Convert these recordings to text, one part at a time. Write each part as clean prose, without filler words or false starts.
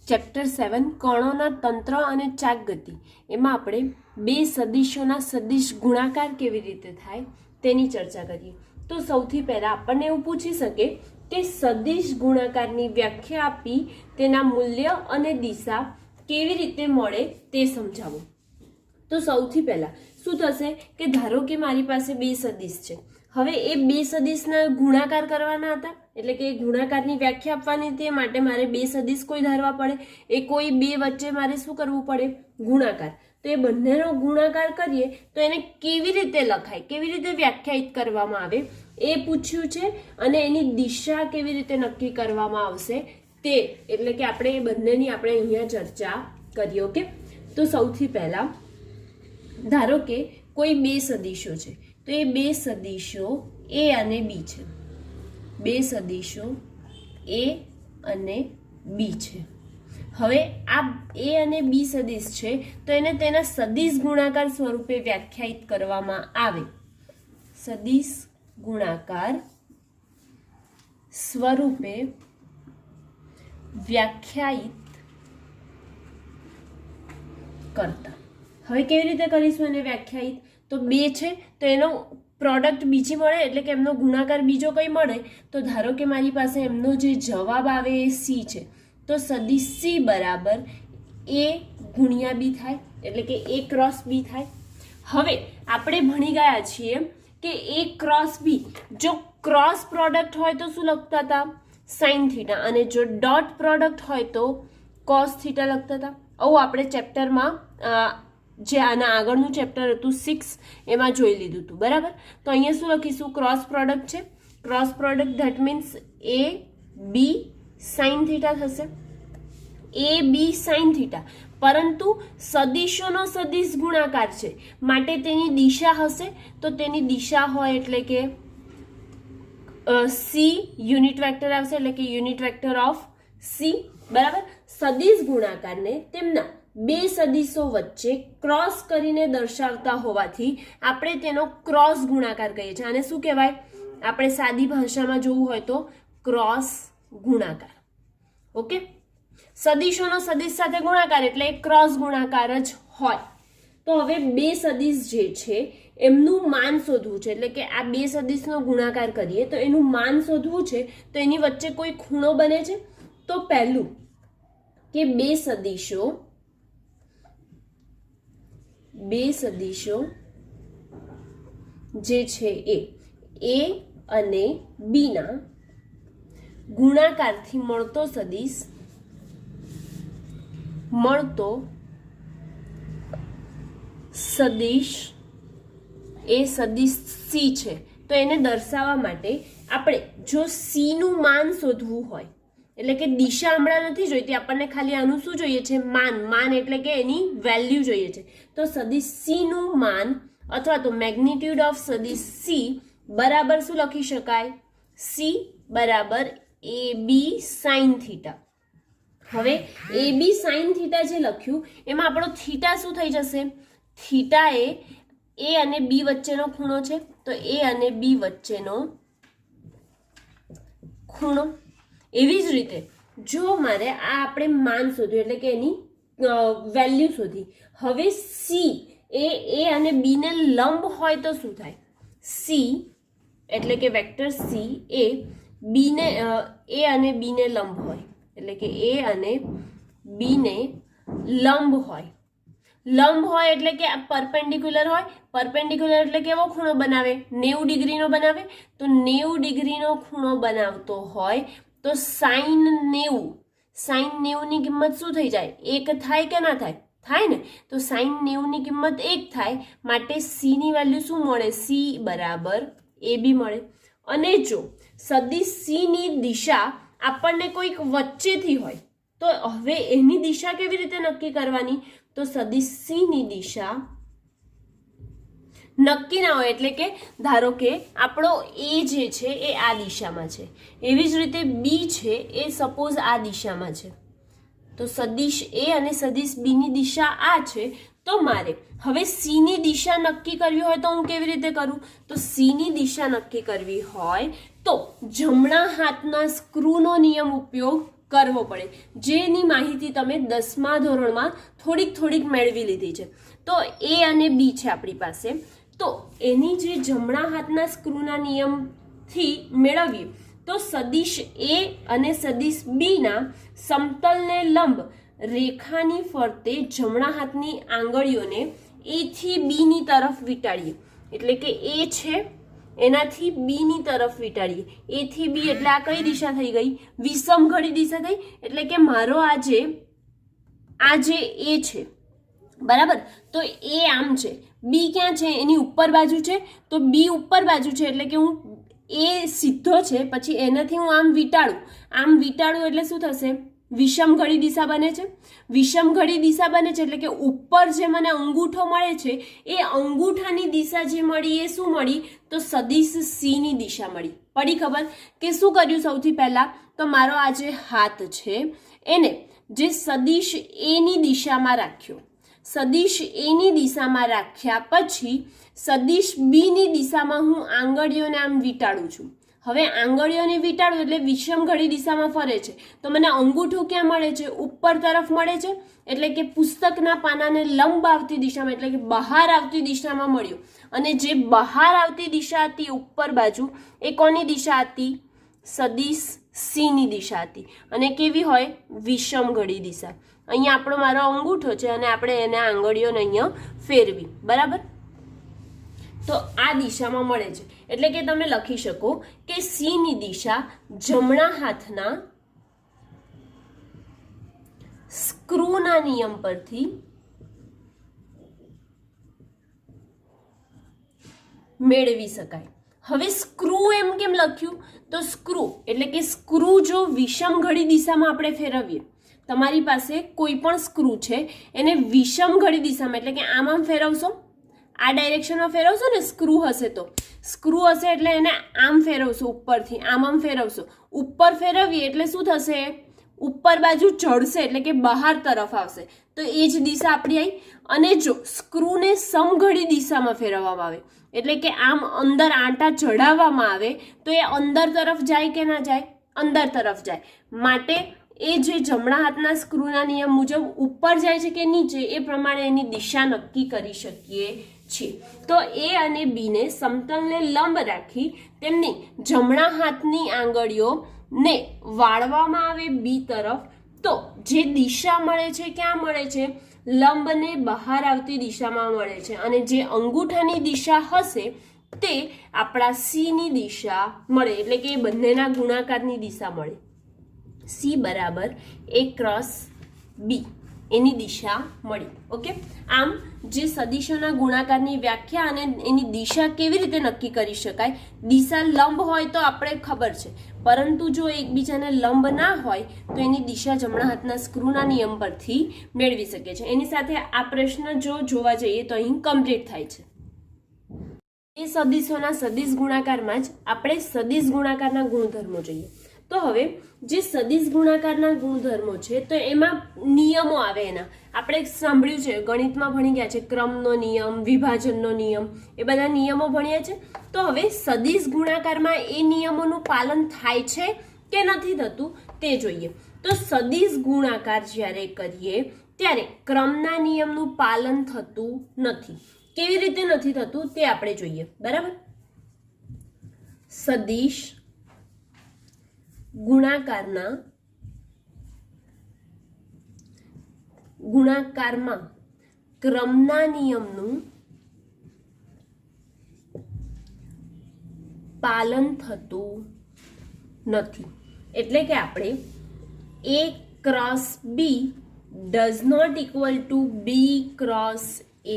Chapter 7 કણોના તંત્ર અને ચાક ગતિ એમાં આપણે બે સદિશોના સદિશ ગુણાકાર કેવી રીતે થાય તેની ચર્ચા કરીએ. તો સૌથી પહેલા આપણને એવું પૂછી શકે કે સદિશ ગુણાકારની વ્યાખ્યા આપી તેના મૂલ્ય અને દિશા કેવી રીતે મળે તે સમજાવો. તો સૌથી પહેલા શું થશે કે ધારો કે મારી પાસે બે સદિશ છે. હવે એ બે સદિશના ગુણાકાર કરવાના હતા, એટલે કે ગુણાકારની વ્યાખ્યા આપવાની તે માટે મારે બે સદિશ કોઈ ધારવા પડે. એ કોઈ બે વચ્ચે મારે શું કરવું પડે? ગુણાકાર. તો એ બંનેનો ગુણાકાર કરીએ તો એને કેવી રીતે લખાય, કેવી રીતે વ્યાખ્યાયિત કરવામાં આવે એ પૂછ્યું છે. અને એની દિશા કેવી રીતે નક્કી કરવામાં આવશે તે, એટલે કે આપણે એ બંનેની આપણે અહીંયા ચર્ચા કરીએ. ઓકે, તો સૌથી પહેલા ધારો કે કોઈ બે સદિશો છે. તો એ બે સદિશો એ અને બી છે. બે સદિશો એ અને બી છે. હવે આ એ અને બી સદિશ છે તો એને તેના સદિશ ગુણાકાર સ્વરૂપે વ્યાખ્યાયિત કરવામાં આવે. સદિશ ગુણાકાર સ્વરૂપે વ્યાખ્યાયિત કરતા. હવે કેવી રીતે કરીશું એને વ્યાખ્યાયિત? તો બે છે તો એનો પ્રોડક્ટ બીજી મળે, એટલે કે એમનો ગુણાકાર બીજો કઈ મળે. તો ધારો કે મારી પાસે એમનો જે જવાબ આવે એ સી છે. તો સદિશ સી બરાબર એ ગુણ્યા બી થાય, એટલે કે એ ક્રોસ બી થાય. હવે આપણે ભણી ગયા છીએ કે એ ક્રોસ બી જો ક્રોસ પ્રોડક્ટ હોય તો શું લખતા હતા? Sine theta. અને જો ડોટ પ્રોડક્ટ હોય તો કોસ થીટા લખતા હતા. આવું આપણે ચેપ્ટરમાં જે આના આગળનું ચેપ્ટર હતું 6 એમાં જોઈ લીધું હતું, બરાબર. તો અહીંયા શું લખીશું? ક્રોસ પ્રોડક્ટ છે. Cross product that means A B sine theta થશે. એ બી સાઇન થીટા, પરંતુ સદિશોનો સદિશ ગુણાકાર છે માટે તેની દિશા હશે. તો તેની દિશા હોય એટલે કે સી યુનિટ વેક્ટર આવશે, એટલે કે યુનિટ વેક્ટર ઓફ સી, બરાબર. સદિશ ગુણાકારને તેમના બે સદિશો વચ્ચે ક્રોસ કરીને દર્શાવતા હોવાથી આપણે તેનો ક્રોસ ગુણાકાર કહીએ છીએ. આને શું કહેવાય? આપણે સાદી ભાષામાં જોવું હોય તો ક્રોસ ગુણાકાર. ઓકે, સદિશોનો સદિશ સાથે ગુણાકાર એટલે ક્રોસ ગુણાકાર જ હોય. તો હવે બે સદિશ જે છે એમનું માન શોધવું છે, એટલે કે આ બે સદિશનો ગુણાકાર કરીએ તો એનું માન શોધવું છે. તો એની વચ્ચે કોઈ ખૂણો બને છે. તો પહેલું કે બે સદિશો જે છે એ અને બી ના ગુણાકારથી મળતો સદિશ એ સદિશ સી છે. તો એને દર્શાવવા માટે આપણે જો સી નું માન શોધવું હોય, એટલે કે દિશા હમણાં નથી જોઈતી, આપણને ખાલી આનું શું જોઈએ છે? માન એટલે કે એની વેલ્યુ જોઈએ છે. તો સદિશ સી નું માન અથવા તો મેગ્નિટ્યુડ ઓફ સદિશ સી બરાબર શું લખી શકાય? સી બરાબર એ બી સાઇન થીટા. હવે એ બી સાઇન થીટા જે લખ્યું એમાં આપણો થીટા શું થઈ જશે? થીટા એ અને બી વચ્ચેનો ખૂણો છે. તો એ અને બી વચ્ચેનો ખૂણો. એવી જ રીતે જો મારે આ આપણે માન શોધ્યું, એટલે કે એની વેલ્યુ શોધી. હવે સી એ અને બી ને લંબ હોય તો શું થાય? સી એટલે કે વેક્ટર સી એ અને બી ને લંબ હોય, એટલે કે એ અને બી ને લંબ હોય. લંબ હોય એટલે કે પરપેન્ડિક્યુલર હોય. પરપેન્ડિક્યુલર એટલે કેવો ખૂણો બનાવે? 90 ડિગ્રીનો બનાવે. તો 90 ડિગ્રીનો ખૂણો બનાવતો હોય તો સાઇન 90 ની કિંમત શું થઈ જાય? 1 થાય કે ના થાય? થાય ને. તો સાઇન 90 ની કિંમત 1 થાય માટે સી ની વેલ્યુ શું મળે? સી બરાબર એ બી મળે. અને જો સદિશ સી ની દિશા આપણને કોઈક વચ્ચેથી હોય તો હવે એની દિશા કેવી રીતે નક્કી કરવાની? તો સદિશ સી ની દિશા નક્કી ના હોય, એટલે કે ધારો કે આપણો એ જે છે એ આ દિશામાં છે, એવી જ રીતે બી છે એ સપોઝ આ દિશામાં છે. તો સદિશ એ અને સદિશ બી ની દિશા આ છે. તો મારે હવે સી ની દિશા નક્કી કરવી હોય તો હું કેવી રીતે કરું? તો સી ની દિશા નક્કી કરવી હોય તો જમણા હાથના સ્ક્રૂનો નિયમ ઉપયોગ કરવો પડે, જેની માહિતી તમે 10મા ધોરણમાં થોડીક મેળવી લીધી છે. તો એ અને બી છે આપણી પાસે. તો એની જે જમણા હાથના સ્ક્રૂના નિયમથી મેળવીએ તો સદિશ એ અને સદિશ બી ના સમતલને લંબ રેખાની ફરતે જમણા હાથની આંગળીઓને એ થી બી ની તરફ વીંટાળીએ. એટલે કે એ છે એનાથી બી ની તરફ વીંટાળીએ. એ થી બી એટલે આ કઈ દિશા થઈ ગઈ? વિષમઘડી દિશા થઈ. એટલે કે મારો આ જે એ છે, બરાબર, તો એ આમ છે, બી ક્યાં છે? એની ઉપર બાજુ છે. તો બી ઉપર બાજુ છે એટલે કે હું એ સીધો છે, પછી એનાથી હું આમ વીંટાળું એટલે શું થશે? વિષમઘડી દિશા બને છે. વિષમઘડી દિશા બને છે એટલે કે ઉપર જે મને અંગૂઠો મળે છે એ અંગૂઠાની દિશા જે મળી એ શું મળી? તો સદિશ સી ની દિશા મળી. પડી ખબર કે શું કર્યું? સૌથી પહેલા તો મારો આ જે હાથ છે એને જે સદિશ એ ની દિશામાં રાખ્યો. સદિશ એ ની દિશામાં રાખ્યા પછી સદિશ બી ની દિશામાં હું આંગળીઓને આમ વીંટાળું છું. હવે આંગળીઓને વીંટાળું એટલે વિષમઘડી દિશામાં ફરે છે. તો મને અંગૂઠો ક્યાં મળે છે? ઉપર તરફ મળે છે. એટલે કે પુસ્તકના પાનાને લંબ આવતી દિશામાં, એટલે કે બહાર આવતી દિશામાં મળ્યું. અને જે બહાર આવતી દિશા હતી ઉપર બાજુ, એ કોની દિશા હતી? સદિશ સી ની દિશા હતી. અને કેવી હોય? વિષમઘડી દિશા. અહીંયા આપણો મારો અંગૂઠો છે અને આપણે એને આંગળીઓને અહીંયા ફેરવી, બરાબર. તો આ દિશામાં મળે છે. એટલે કે તમે લખી શકો કે સી ની દિશા જમણા હાથના સ્ક્રૂના નિયમ પરથી મેળવી શકાય. હવે સ્ક્રૂ એમ કેમ લખ્યું? તો સ્ક્રૂ એટલે કે સ્ક્રૂ જો વિષમઘડી દિશામાં આપણે ફેરવીએ, તમારી પાસે કોઈ પણ સ્ક્રૂ છે એને વિષમઘડી દિશામાં એટલે કે આમ ફેરવશો, આ ડાયરેક્શનમાં ફેરવશો ને, સ્ક્રૂ હશે તો સ્ક્રૂ હશે એટલે એને આમ ફેરવશો, ઉપરથી આમ ફેરવશો. ઉપર ફેરવીએ એટલે શું થશે? ઉપર બાજુ ચડશે એટલે કે બહાર તરફ આવશે. તો એ જ દિશા આપણી આવી. અને જો સ્ક્રૂને સમઘડી દિશામાં ફેરવવામાં આવે એટલે કે આમ અંદર આંટા ચડાવવામાં આવે તો એ અંદર તરફ જાય કે ના જાય? અંદર તરફ જાય. માટે એ જે જમણા હાથના સ્ક્રૂના નિયમ મુજબ ઉપર જાય છે કે નીચે એ પ્રમાણે એની દિશા નક્કી કરી શકીએ છીએ. તો એ અને બીને સમતલને લંબ રાખી તેમની જમણા હાથની આંગળીઓને વાળવામાં આવે બી તરફ. તો જે દિશા મળે છે ક્યાં મળે છે? લંબને બહાર આવતી દિશામાં મળે છે. અને જે અંગૂઠાની દિશા હશે તે આપણા સી ની દિશા મળે. એટલે કે એ બંનેના ગુણાકારની દિશા મળે. સી બરાબર એ ક્રોસ બી એની દિશા મળી. ઓકે, આમ જે સદિશોના ગુણાકારની વ્યાખ્યા અને એની દિશા કેવી રીતે નક્કી કરી શકાય? દિશા લંબ હોય તો આપણે ખબર છે, પરંતુ જો એકબીજાને લંબ ના હોય તો એની દિશા જમણા હાથના સ્ક્રૂના નિયમ પરથી મેળવી શકે છે. એની સાથે આ પ્રશ્ન જો જોવા જઈએ તો અહીં કમ્પ્લીટ થાય છે. એ સદિશોના સદિશ ગુણાકારમાં જ આપણે સદિશ ગુણાકારના ગુણધર્મો જોઈએ. તો હવે જે સદિશ ગુણાકારના ગુણધર્મો છે તો એમાં નિયમો આવે. એના આપણે સાંભળ્યું છે, ગણિતમાં ભણી ગયા છે, ક્રમનો નિયમ, વિભાજનનો નિયમ, એ બધા નિયમો ભણ્યા છે. તો હવે સદિશ ગુણાકારમાં એ નિયમોનું પાલન થાય છે કે નથી થતું તે જોઈએ. તો સદિશ ગુણાકાર જ્યારે કરીએ ત્યારે ક્રમના નિયમનું પાલન થતું નથી. કેવી રીતે નથી થતું તે આપણે જોઈએ, બરાબર. સદિશ ગુણાકારમાં ક્રમના નિયમનું પાલન થતું નથી. એટલે કે આપણે A cross B does not equal to B cross A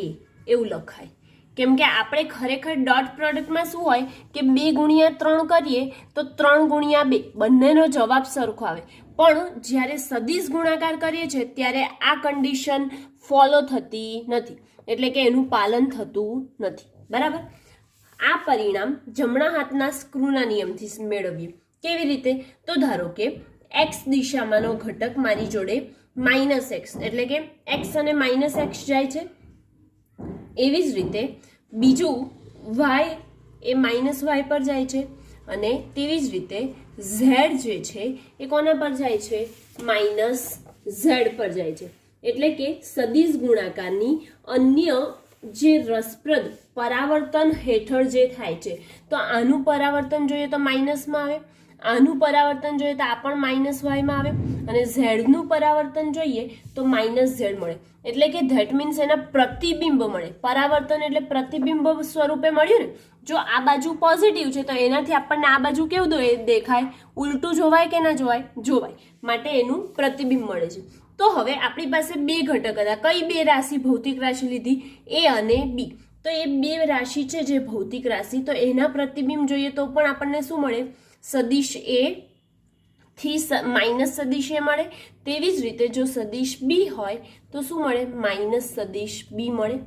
એવું લખાય. કેમ કે આપણે ખરેખર ડોટ પ્રોડક્ટમાં શું હોય કે 2 ગુણ્યા 3 કરીએ તો 3 ગુણ્યા 2 બંનેનો જવાબ સરખો આવે. પણ જ્યારે સદિશ ગુણાકાર કરીએ છીએ ત્યારે આ કન્ડિશન ફોલો થતી નથી. એટલે કે એનું પાલન થતું નથી, બરાબર. આ પરિણામ જમણા હાથના સ્ક્રૂના નિયમથી મેળવીએ. કેવી રીતે? તો ધારો કે એક્સ દિશામાંનો ઘટક મારી જોડે -x એટલે કે x અને -x જાય છે. એવી જ રીતે બીજું y એ -y પર જાય છે. અને તેવી જ રીતે ઝેડ જે છે એ કોના પર જાય છે? માઇનસ ઝેડ પર જાય છે. એટલે કે સદિશ ગુણાકારની અન્ય જે રસપ્રદ પરાવર્તન હેઠળ જે થાય છે, તો આનું પરાવર્તન જોઈએ તો માઇનસમાં આવે, આનું પરાવર્તન જોઈએ તો આ પણ માઇનસ વાયમાં આવે, અને ઝેડનું પરાવર્તન જોઈએ તો માઇનસ ઝેડ મળે. એટલે કે ધેટ મીન્સ એના પ્રતિબિંબ મળે. પરાવર્તન એટલે પ્રતિબિંબ સ્વરૂપે મળ્યું ને. જો આ બાજુ પોઝિટિવ છે તો એનાથી આપણને આ બાજુ કેવું દેખાય? ઉલટું જોવાય કે ના જોવાય? જોવાય. માટે એનું પ્રતિબિંબ મળે છે. તો હવે આપણી પાસે બે ઘટક હતા. કઈ બે રાશિ? ભૌતિક રાશિ લીધી, એ અને બી. તો એ બે રાશિ છે જે ભૌતિક રાશિ, તો એના પ્રતિબિંબ જોઈએ તો પણ આપણને શું મળે? સદિશ એ થી માઇનસ સદિશ એ મળે. તેવી જ રીતે જો સદિશ બી હોય તો શું મળે? માઇનસ સદિશ બી મળે.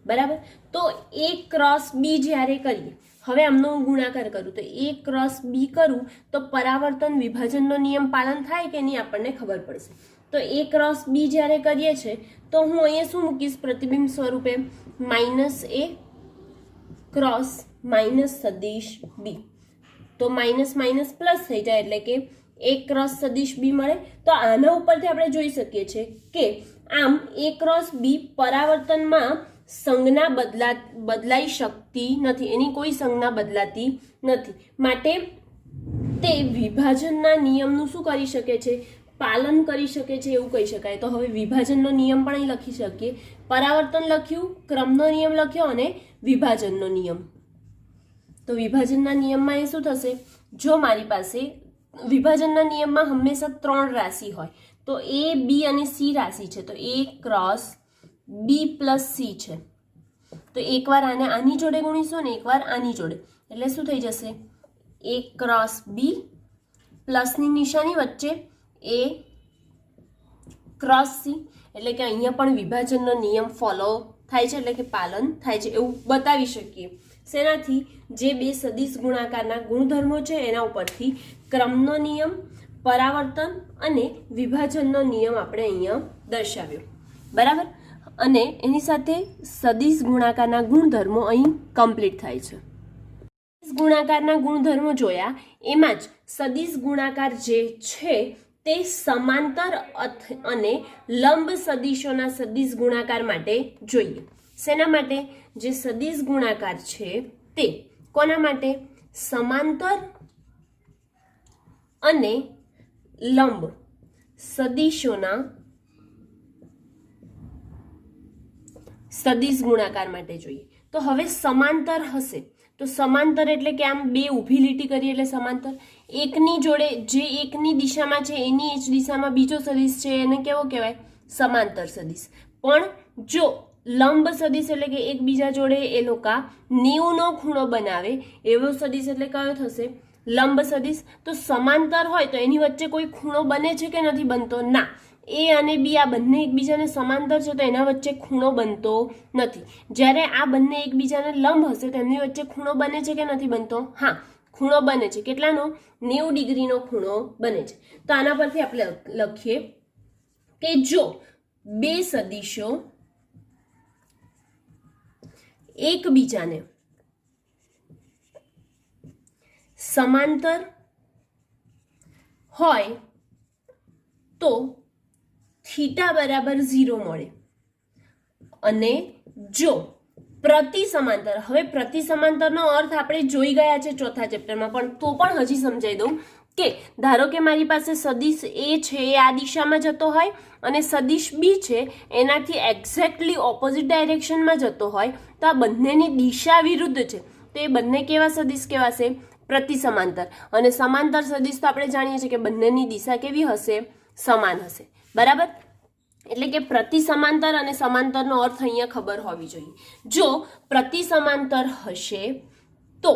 બરાબર. તો એ ક્રોસ બી જ્યારે કરીએ, હવે આમનો હું ગુણાકાર કરું તો એ ક્રોસ બી કરું તો પરાવર્તન વિભાજનનો નિયમ પાલન થાય કે નહીં આપણને ખબર પડશે. તો એ ક્રોસ બી જ્યારે કરીએ છીએ તો હું અહીંયા શું મૂકીશ પ્રતિબિંબ સ્વરૂપે? માઇનસ એ ક્રોસ માઇનસ સદિશ બી. તો માઇનસ માઇનસ પ્લસ થઈ જાય એટલે કે એ ક્રોસ સદિશ બી મળે. તો આના ઉપરથી આપણે જોઈ શકીએ છીએ કે આમ એ ક્રોસ બી પરાવર્તનમાં સંજ્ઞા બદલાઈ શકતી નથી, એની કોઈ સંજ્ઞા બદલાતી નથી. માટે તે વિભાજનના નિયમનું શું કરી શકે છે? પાલન કરી શકે છે એવું કહી શકાય. તો હવે વિભાજનનો નિયમ પણ અહીં લખી શકીએ. પરાવર્તન લખ્યું, ક્રમનો નિયમ લખ્યો અને વિભાજનનો નિયમ. તો વિભાજનના નિયમમાં એ શું થશે? જો મારી પાસે વિભાજનના નિયમમાં હંમેશા 3 રાશિ હોય, તો એ બી અને સી રાશિ છે, તો એ ક્રોસ બી પ્લસ સી છે. તો એકવાર આને આની જોડે ગુણીશું અને એકવાર આની જોડે, એટલે શું થઈ જશે? એ ક્રોસ બી પ્લસની નિશાની વચ્ચે એ ક્રોસ સી. એટલે કે અહીંયા પણ વિભાજનનો નિયમ ફોલો થાય છે, એટલે કે પાલન થાય છે એવું બતાવી શકીએ. શેનાથી? જે બે સદિશ ગુણાકારના ગુણધર્મો છે એના ઉપરથી ક્રમનો નિયમ, પરાવર્તન અને વિભાજનનો નિયમ આપણે અહીંયા દર્શાવ્યો. બરાબર. અને એની સાથે સદિશ ગુણાકારના ગુણધર્મો અહીં કમ્પ્લીટ થાય છે. સદિશ ગુણાકારના ગુણધર્મો જોયા, એમાં જ સદિશ ગુણાકાર જે છે તે સમાંતર અને લંબ સદિશોના સદિશ ગુણાકાર માટે જોઈએ. શેના માટે? જે સદિશ ગુણાકાર છે તે કોના માટે? સમાંતર અને લંબ સદિશોના સદિશ ગુણાકાર માટે જોઈએ. તો હવે સમાંતર હશે તો સમાંતર એટલે કે આમ બે ઊભી લીટી કરીએ એટલે સમાંતર. એકની જોડે જે એકની દિશામાં છે એની જ દિશામાં બીજો સદિશ છે એને કેવો કહેવાય? સમાંતર સદિશ. પણ જો લંબ સદિશ એટલે કે એકબીજા જોડે એ લોકો 90નો ખૂણો બનાવે એવો સદિશ એટલે કયો થશે? લંબ સદિશ. તો સમાંતર હોય તો એની વચ્ચે કોઈ ખૂણો બને છે કે નથી બનતો? ના. એ અને બી આ બંને એકબીજાને સમાંતર છે તો એના વચ્ચે ખૂણો બનતો નથી. જ્યારે આ બંને એકબીજાને લંબ હશે તો એમની વચ્ચે ખૂણો બને છે કે નથી બનતો? હા, ખૂણો બને છે. કેટલાનો? 90 ડિગ્રીનો ખૂણો બને છે. તો આના પરથી આપણે લખીએ કે જો બે સદિશો એકબીજાને સમાંતર હોય તો થીટા બરાબર 0 મળે. અને જો પ્રતિ સમાંતર, હવે પ્રતિ સમાંતરનો અર્થ આપણે જોઈ ગયા છે ચોથા ચેપ્ટરમાં, પણ તો પણ હજી સમજાવી દઉં કે ધારો કે મારી પાસે સદિશ એ છે એ આ દિશામાં જતો હોય અને સદિશ બી છે એનાથી એક્ઝેક્ટલી ઓપોઝિટ ડાયરેક્શનમાં જતો હોય તો આ બંનેની દિશા વિરુદ્ધ છે તો એ બંને કેવા સદિશ કહેવાશે? પ્રતિ સમાંતર. અને સમાંતર સદિશ તો આપણે જાણીએ છીએ કે બંનેની દિશા કેવી હશે? સમાન હશે. બરાબર. એટલે કે પ્રતિ સમાંતર અને સમાંતરનો અર્થ અહીંયા ખબર હોવી જોઈએ. જો પ્રતિ સમાંતર હશે તો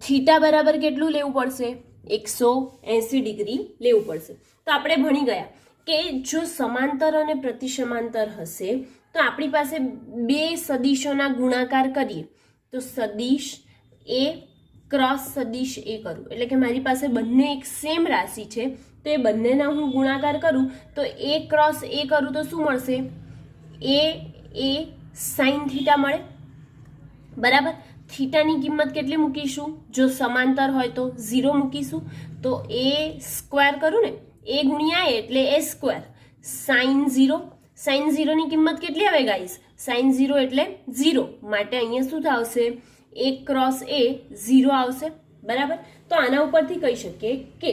થીટા બરાબર કેટલું લેવું પડશે? 180 ડિગ્રી લેવું પડશે. તો આપણે ભણી ગયા કે જો સમાંતર અને પ્રતિ સમાંતર હશે તો આપણી પાસે બે સદિશોના ગુણાકાર કરીએ તો સદિશ એ ક્રોસ સદિશ એ કરું એટલે કે મારી પાસે બંને એક સેમ રાશિ છે તો એ બંનેના હું ગુણાકાર કરું તો એ ક્રોસ એ કરું તો શું મળશે? એ સાઇન થીટા મળે. બરાબર. થીટાની કિંમત કેટલી મૂકીશું? જો સમાંતર હોય તો 0 મૂકીશું. તો a સ્ક્વેર કરું ને, a ગુણ્યા a એટલે a સ્ક્વેર. સાઇન 0, સાઇન 0 ની કિંમત કેટલી આવે ગાઈસ? સાઇન 0 એટલે 0, માટે અહીંયા શું આવશે? a ક્રોસ a 0 આવશે. બરાબર. તો આના ઉપરથી કહી શકીએ કે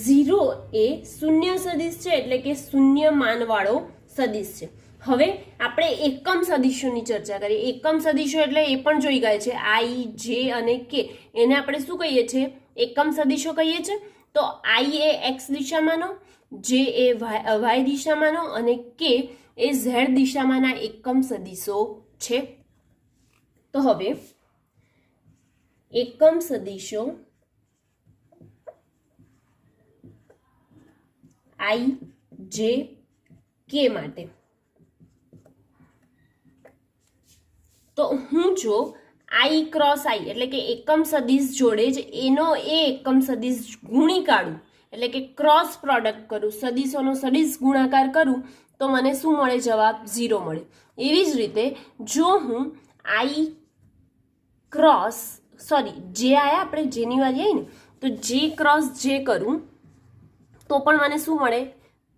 0 એ શૂન્ય સદિશ છે, એટલે કે શૂન્ય માનવાળો સદિશ છે. હવે આપણે એકમ સદિશોની ચર્ચા કરીએ. એકમ સદિશો એટલે એ પણ જોઈ ગયા છે, આઈ, જે અને કે. એને આપણે શું કહીએ છીએ? એકમ સદિશો કહીએ છીએ. તો આઈ એ એક્સ દિશામાંનો, જે એ વાય દિશામાંનો અને કે એ ઝેડ દિશામાંના એકમ સદિશો છે. તો હવે એકમ સદિશો આઈ, જે, કે માટે તો હું જો આઈ ક્રોસ આઈ એટલે કે એકમ સદિશ જોડે જ એનો એ એકમ સદિશ ગુણી કાઢું, એટલે કે ક્રોસ પ્રોડક્ટ કરું, સદિશોનો સદિશ ગુણાકાર કરું, તો મને શું મળે? જવાબ 0 મળે. એવી જ રીતે જો હું આઈ ક્રોસ જે આયા આપણે જેની વારી આવી ને, તો જે ક્રોસ જે કરું તો પણ મને શું મળે?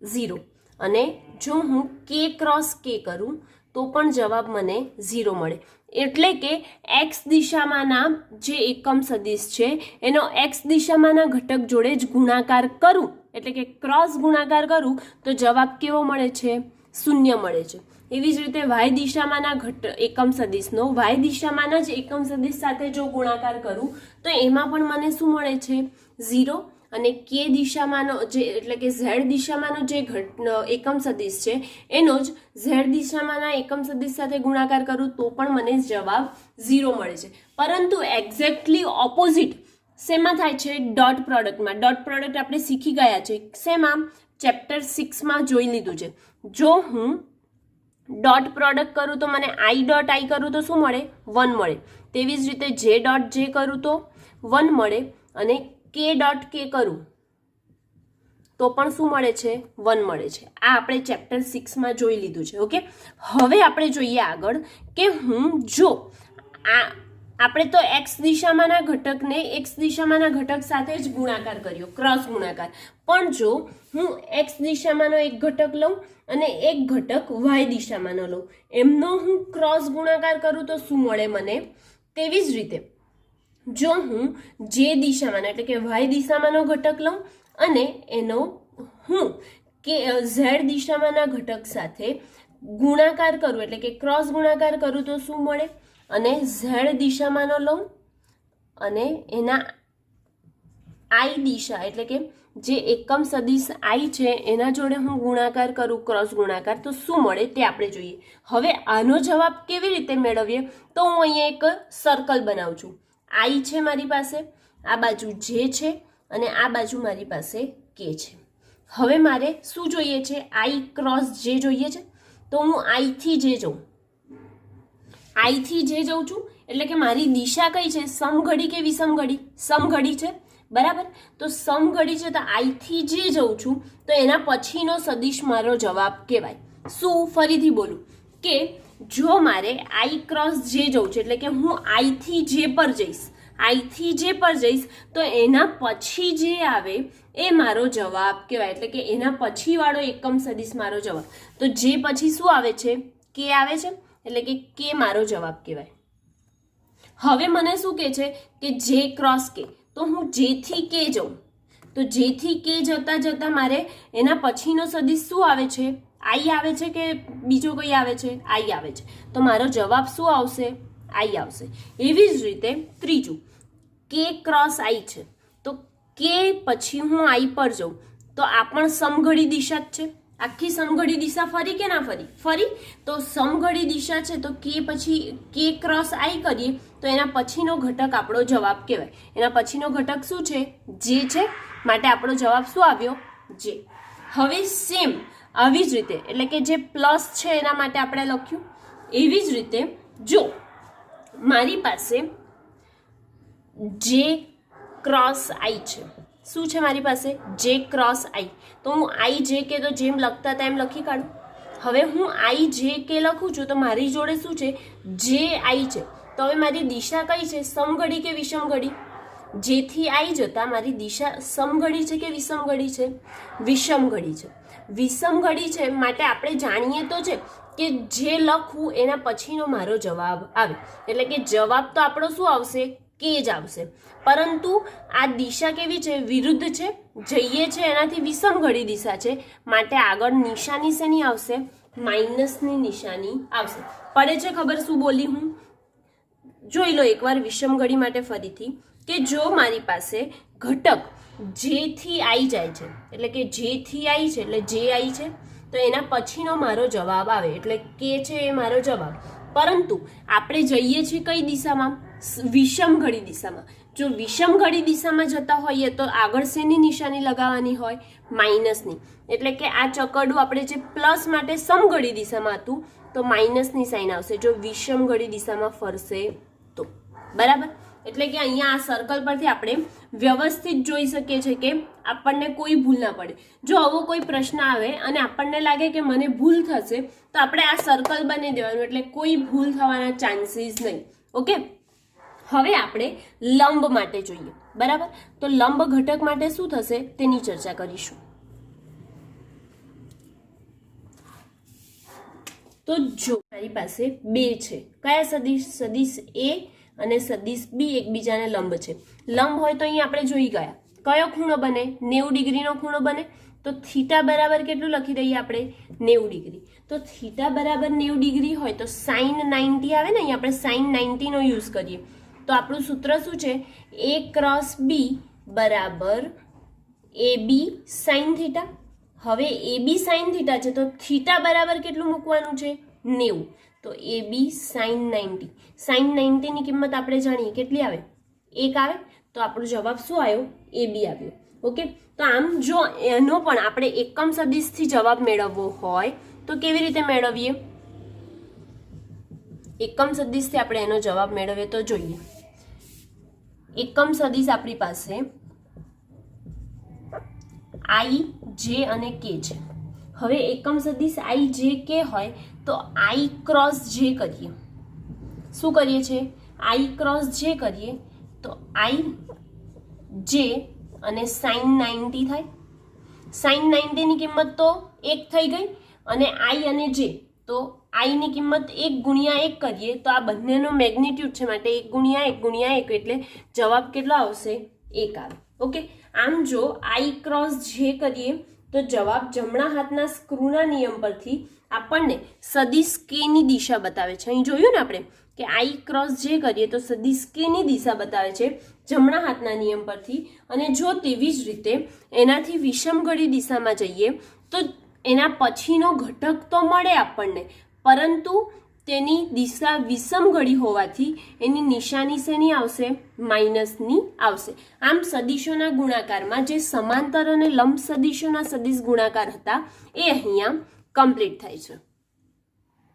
0. અને જો હું કે ક્રોસ કે કરું તો પણ જવાબ મને 0 મળે. એટલે કે એક્સ દિશામાંના જે એકમ સદિશ છે એનો એક્સ દિશામાંના ઘટક જોડે જ ગુણાકાર કરું, એટલે કે ક્રોસ ગુણાકાર કરું, તો જવાબ કેવો મળે છે? 0 મળે છે. એવી જ રીતે વાય દિશામાંના એકમ સદિશનો વાય દિશામાંના જ એકમ સદિશ સાથે જો ગુણાકાર કરું તો એમાં પણ મને શું મળે છે? 0. અને કે દિશામાંનો જે એટલે કે ઝેડ દિશામાંનો જે એકમ સદિશ છે એનો જ ઝેડ દિશામાંના એકમ સદિશ સાથે ગુણાકાર કરું તો પણ મને જવાબ 0 મળે છે. પરંતુ એક્ઝેક્ટલી ઓપોઝિટ શેમાં થાય છે? ડોટ પ્રોડક્ટમાં. ડોટ પ્રોડક્ટ આપણે શીખી ગયા છે. શેમાં? ચેપ્ટર 6માં જોઈ લીધું છે. જો હું ડોટ પ્રોડક્ટ કરું તો મને આઈ ડોટ આઈ કરું તો શું મળે? 1 મળે. તેવી જ રીતે જે ડોટ જે કરું તો 1 મળે, અને કે ડોટ કે કરું તો પણ શું મળે છે? 1 મળે છે. આ આપણે ચેપ્ટર 6માં જોઈ લીધું છે. ઓકે, હવે આપણે જોઈએ આગળ કે હું જો આપણે તો એક્સ દિશામાંના ઘટકને એક્સ દિશામાંના ઘટક સાથે જ ગુણાકાર કર્યો, ક્રોસ ગુણાકાર. પણ જો હું એક્સ દિશામાંનો એક ઘટક લઉં અને એક ઘટક વાય દિશામાંનો લઉં, એમનો હું ક્રોસ ગુણાકાર કરું તો શું મળે મને? તેવી જ રીતે જો હું જે દિશામાંનો એટલે કે વાય દિશામાંનો ઘટક લઉં અને એનો હું કે ઝેડ દિશામાંના ઘટક સાથે ગુણાકાર કરું, એટલે કે ક્રોસ ગુણાકાર કરું તો શું મળે? અને ઝેડ દિશામાંનો લઉં અને એના આઈ દિશા એટલે કે જે એકમ સદિશ આઈ છે એના જોડે હું ગુણાકાર કરું, ક્રોસ ગુણાકાર, તો શું મળે તે આપણે જોઈએ. હવે આનો જવાબ કેવી રીતે મેળવીએ? તો હું અહીંયા એક સર્કલ બનાવું છું. આઈ છે મારી પાસે, આ બાજુ જે છે અને આ બાજુ મારી પાસે કે છે. હવે મારે શું જોઈએ છે? આઈ ક્રોસ જે જોઈએ છે. તો હું આઈથી જે જઉં, આઈથી જે જઉં છું એટલે કે મારી દિશા કઈ છે? સમઘડી કે વિષમઘડી? સમઘડી છે. બરાબર. તો સમઘડી છે તો આઈથી જે જઉં છું તો એના પછીનો સદિશ મારો જવાબ કહેવાય. શું? ફરીથી બોલું કે જો મારે આઈ ક્રોસ જે જવું છે એટલે કે હું આઈથી જે પર જઈશ, આઈથી જે પર જઈશ તો એના પછી જે આવે એ મારો જવાબ કહેવાય, એટલે કે એના પછી વાળો એકમ સદિશ મારો જવાબ. તો જે પછી શું આવે છે? કે આવે છે, એટલે કે મારો જવાબ કહેવાય. હવે મને શું કહે છે કે જે ક્રોસ કે, તો હું જેથી કે જઉં તો જેથી કે જતા જતા મારે એના પછીનો સદિશ શું આવે છે? આઈ આવે છે કે બીજો કોઈ આવે છે? આઈ આવે છે. તો મારો જવાબ શું આવશે? આઈ આવશે. એવી જ રીતે ત્રીજું કે ક્રોસ આઈ છે, તો કે પછી હું આઈ પર જઉં તો આ પણ સમઘડી દિશા જ છે. આખી સમઘડી દિશા ફરી કે ના ફરી? ફરી. તો સમઘડી દિશા છે તો કે પછી કે ક્રોસ આઈ કરીએ તો એના પછીનો ઘટક આપણો જવાબ કહેવાય. એના પછીનો ઘટક શું છે? જે છે, માટે આપણો જવાબ શું આવ્યો? જે. હવે સેમ આવી જ રીતે એટલે કે જે પ્લસ છે એના માટે આપણે લખ્યું. એવી જ રીતે જો મારી પાસે જે ક્રોસ આઈ છે, શું છે મારી પાસે? જે ક્રોસ આઈ, તો હું આઈ જે કે તો જેમ લખતા હતા એમ લખી કાઢું. હવે હું આઈ જે કે લખું છું તો મારી જોડે શું છે? જે આઈ છે. તો હવે મારી દિશા કઈ છે, સમઘડી કે વિષમઘડી? જેથી આઈ જતા મારી દિશા સમઘડી છે કે વિષમઘડી છે? વિષમઘડી છે. વિષમઘડી છે માટે આપણે જાણીએ તો છે કે જે લખવું એના પછીનો મારો જવાબ આવે, એટલે કે જવાબ તો આપણો શું આવશે, કે જ આવશે. પરંતુ આ દિશા કેવી છે, વિરુદ્ધ છે, જઈએ છે એનાથી વિષમઘડી દિશા છે, માટે આગળ નિશાની શેની આવશે, માઇનસની નિશાની આવશે. પડે છે ખબર શું બોલી હું? જોઈ લો એકવાર વિષમઘડી માટે ફરીથી, કે જો મારી પાસે ઘટક જેથી આવી જાય છે, એટલે કે જેથી આવી છે એટલે જે આવી છે તો એના પછીનો મારો જવાબ આવે, એટલે કે છે એ મારો જવાબ. પરંતુ આપણે જઈએ છીએ કઈ દિશામાં, વિષમઘડી દિશામાં. જો વિષમઘડી દિશામાં જતા હોઈએ તો આગળ શેની નિશાની લગાવવાની હોય, માઇનસની. એટલે કે આ ચકરડું આપણે જે પ્લસ માટે સમઘડી દિશામાં હતું તો માઇનસની સાઇન આવશે જો વિષમઘડી દિશામાં ફરશે તો. બરાબર? એટલે કે અહીંયા આ સર્કલ પરથી આપણે વ્યવસ્થિત જોઈ શકીએ છીએ કે આપણને કોઈ ભૂલ ના પડે. જો આવો કોઈ પ્રશ્ન આવે અને આપણને લાગે કે મને ભૂલ થશે તો આપણે આ સર્કલ બનાવી દેવાનું, એટલે કોઈ ભૂલ થવાના ચાન્સીસ નહીં. ઓકે, હવે આપણે લંબ માટે જોઈએ. બરાબર? તો લંબ ઘટક માટે શું થશે તેની ચર્ચા કરીશું. તો જો મારી પાસે બે છે, કયા સદિશ? સદિશ એ અને સદિશ બી એકબીજાને લંબ છે. લંબ હોય તો અહીં આપણે જોઈ ગયા કયો ખૂણો બને, 90 ડિગ્રીનો ખૂણો બને. તો થીટા બરાબર કેટલું લખી દઈએ આપણે, 90 ડિગ્રી. તો થીટા બરાબર 90 ડિગ્રી હોય તો સાઇન 90 આવે ને, અહીં આપણે સાઇન 90 નો યુઝ કરીએ તો આપણું સૂત્ર શું છે, a ક્રોસ બી બરાબર એ બી સાઇન થીટા. હવે એ બી સાઇન થીટા છે તો થીટા બરાબર કેટલું મૂકવાનું છે, 90. તો એ બી સાઇન 90. સાઇન 90 ની કિંમત આપણે જાણીએ કેટલી આવે, 1 આવે. તો આપણો જવાબ શું આવ્યો, એ બી આવ્યો. ઓકે, તો આમ જો એનો પણ આપણે એકમ સદિશથી જવાબ મેળવવો હોય તો કેવી રીતે મેળવીએ? એકમ સદિશથી આપણે એનો જવાબ મેળવીએ તો જોઈએ. એકમ સદિશ આપણી પાસે આઈ, જે અને કે છે. હવે એકમ સદિશ આઈ, જે, કે હોય તો આઈ ક્રોસ જે કરીએ. શું કરીએ છીએ? આઈ ક્રોસ જે કરીએ તો આઈ જે અને સાઇન 90 થાય. સાઇન 90 ની કિંમત તો 1 થઈ ગઈ અને આઈ અને જે, તો આઈ ની કિંમત 1 ગુણ્યા 1 કરીએ તો આ બંનેનો મેગ્નિટ્યુડ છે માટે 1 ગુણ્યા 1 ગુણ્યા 1 એટલે જવાબ કેટલો આવશે, 1 આવે. ઓકે, આમ જો આઈ ક્રોસ જે કરીએ તો જવાબ જમણા હાથના સ્ક્રૂના નિયમ પરથી આપણને સદિશ કે ની દિશા બતાવે છે. અહીં જોયું ને આપણે કે આઈ ક્રોસ જે કરીએ તો સદિશ કે ની દિશા બતાવે છે જમણા હાથના નિયમ પરથી. અને જો તેવી જ રીતે એનાથી વિષમઘડી દિશામાં જઈએ તો એના પછીનો ઘટક તો મળે આપણને, પરંતુ તેની દિશા વિષમઘડી હોવાથી એની નિશાની શેની આવશે, માઇનસની આવશે. આમ સદિશોના ગુણાકારમાં જે સમાંતર અને લંબ સદિશોના સદિશ ગુણાકાર હતા એ અહીંયા કમ્પ્લીટ થાય છે.